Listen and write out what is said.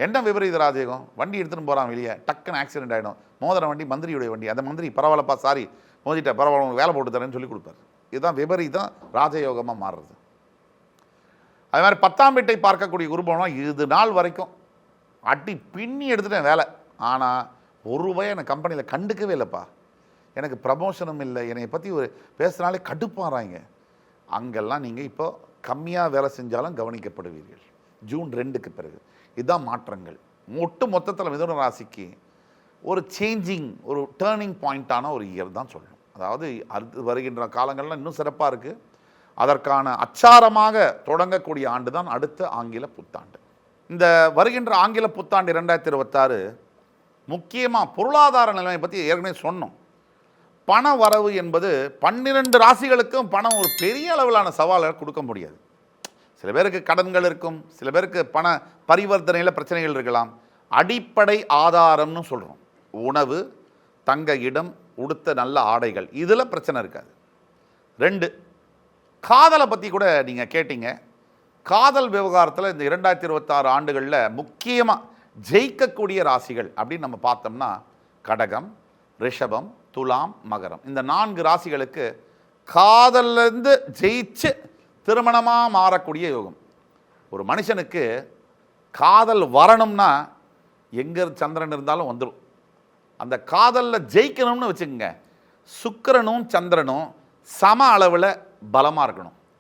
என்ன விபரீத ராஜயோகம்? வண்டி எடுத்துகிட்டு போகிறான் வெளியே, டக்குன்னு ஆக்சிடென்ட் ஆகிடும். மோதிர வண்டி மந்திரியுடைய வண்டி. அந்த மந்திரி பரவாயில்லப்பா, சாரி மோதிட்ட, பரவாயில்ல, உங்களுக்கு வேலை போட்டு தரேன்னு சொல்லி கொடுப்பார். இதுதான் விபரீதம் ராஜயோகமாக மாறுறது. அது மாதிரி 10ஆம் வீட்டை பார்க்கக்கூடிய குருபவனம் இது நாள் வரைக்கும் அடி பின்னி எடுத்துட்டேன் வேலை. ஆனால் ஒரு ரூபாய் எனக்கு கம்பெனியில் கண்டுக்கவே இல்லைப்பா, எனக்கு ப்ரமோஷனும் இல்லை, என்னை பற்றி ஒரு பேசுனாலே கடுப்பாகிறாங்க. அங்கெல்லாம் நீங்கள் இப்போ கம்மியாக வேலை செஞ்சாலும் கவனிக்கப்படுவீர்கள் ஜூன் 2க்கு பிறகு. இதுதான் மாற்றங்கள். ஒட்டு மொத்தத்தில் மிதுன ராசிக்கு ஒரு சேஞ்சிங், ஒரு டேர்னிங் பாயிண்ட்டான ஒரு இயர் தான் சொல்லணும். அதாவது அடுத்து வருகின்ற காலங்கள்லாம் இன்னும் சிறப்பாக இருக்குது. அதற்கான அச்சாரமாக தொடங்கக்கூடிய ஆண்டு தான் அடுத்த ஆங்கில புத்தாண்டு. இந்த வருகின்ற ஆங்கில புத்தாண்டு 2026 முக்கியமாக பொருளாதார நிலைமை பற்றி ஏற்கனவே சொன்னோம். பண வரவு என்பது 12 ராசிகளுக்கும் பணம் ஒரு பெரிய அளவிலான சவாலை கொடுக்க முடியாது. சில பேருக்கு கடன்கள் இருக்கும், சில பேருக்கு பண பரிவர்த்தனையில் பிரச்சனைகள் இருக்கலாம். அடிப்படை ஆதாரம்னு சொல்கிறோம், உணவு, தங்க இடம், உடுத்த நல்ல ஆடைகள், இதில் பிரச்சனை இருக்காது. 2, காதலை பற்றி கூட நீங்கள் கேட்டீங்க. காதல் விவகாரத்தில் இந்த 2026 ஆண்டுகளில் முக்கியமாக ஜெயிக்கக்கூடிய ராசிகள் அப்படின்னு நம்ம பார்த்தோம்னா கடகம், ரிஷபம், துலாம், மகரம். இந்த 4 ராசிகளுக்கு காதல்லேருந்து ஜெயிச்சு திருமணமாக மாறக்கூடிய யோகம். ஒரு மனுஷனுக்கு காதல் வரணும்னா எங்கே சந்திரன் இருந்தாலும் வந்துடும். அந்த காதலில் ஜெயிக்கணும்னு வச்சுக்கோங்க, சுக்கிரனும் சந்திரனும் சம அளவில் பலமாக இருக்கணும்.